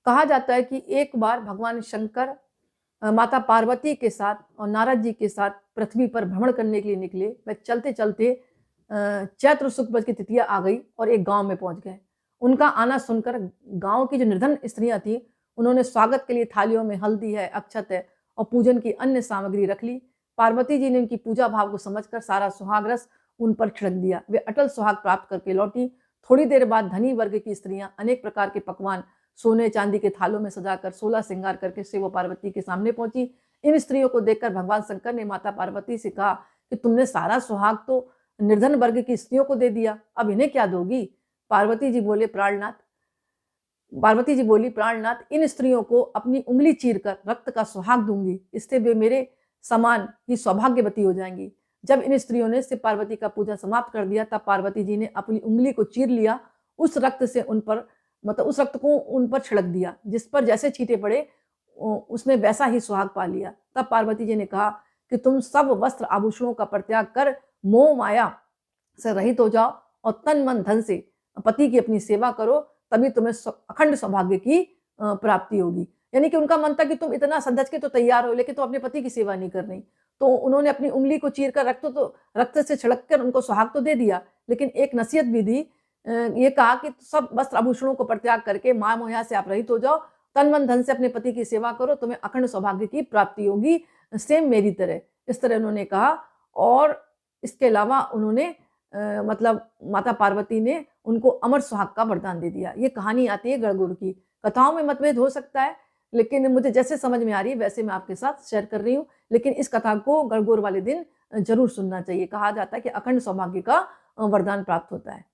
कहा जाता है कि एक बार भगवान शंकर माता पार्वती के साथ और नारद जी के साथ पृथ्वी पर भ्रमण करने के लिए निकले। वह चलते चलते चैत्र शुक्ल की तिथिया आ गई और एक गांव में पहुंच गए। उनका आना सुनकर गांव की जो निर्धन स्त्रियां थी, उन्होंने स्वागत के लिए थालियों में हल्दी है, अक्षत है और पूजन की अन्य सामग्री रख ली। पार्वती जी ने उनकी पूजा भाव को समझकर सारा सुहाग रस उन पर छिड़क दिया। वे अटल सुहाग प्राप्त करके लौटी। थोड़ी देर बाद धनी वर्ग की स्त्रियां अनेक प्रकार के पकवान सोने चांदी के थालों में सजाकर 16 श्रृंगार करके शिव पार्वती के सामने पहुंची। इन स्त्रियों को देखकर भगवान शंकर ने माता पार्वती से कहा कि तुमने सारा सुहाग तो निर्धन वर्ग की स्त्रियों को दे दिया, अब इन्हें क्या दोगी? पार्वती जी बोली, प्राणनाथ, इन स्त्रियों को अपनी उंगली चीरकर रक्त का सुहाग दूंगी, इससे वे मेरे समान ही सौभाग्यवती हो जाएंगी। जब इन स्त्रियों ने शिव पार्वती का पूजन समाप्त कर दिया, तब पार्वती जी ने अपनी उंगली को चीर लिया। उस रक्त को उन पर छिड़क दिया। जिस पर जैसे छींटे पड़े उसने वैसा ही सुहाग पा लिया। तब पार्वती जी ने कहा कि तुम सब वस्त्र आभूषणों का परित्याग कर मोह माया से रहित हो जाओ और तन मन धन से पति की अपनी सेवा करो, तभी तुम्हें अखंड सौभाग्य की प्राप्ति होगी। यानी कि उनका मन था कि तुम इतना सधज के तो तैयार हो, लेकिन तुम अपने पति की सेवा नहीं कर रही। तो उन्होंने अपनी उंगली को चीर कर रक्त से छिड़क कर उनको सुहाग तो दे दिया, लेकिन एक नसीहत भी दी। ये कहा कि सब वस्त्र आभूषणों को परित्याग करके माया मोह से आप रहित हो जाओ, तन मन धन से अपने पति की सेवा करो, तुम्हें अखंड सौभाग्य की प्राप्ति होगी, सेम मेरी तरह। इस तरह उन्होंने कहा। और इसके अलावा उन्होंने माता पार्वती ने उनको अमर सुहाग का वरदान दे दिया। ये कहानी आती है गणगौर की। कथाओं में मतभेद हो सकता है, लेकिन मुझे जैसे समझ में आ रही है वैसे मैं आपके साथ शेयर कर रही हूँ। लेकिन इस कथा को गणगौर वाले दिन जरूर सुनना चाहिए। कहा जाता है कि अखंड सौभाग्य का वरदान प्राप्त होता है।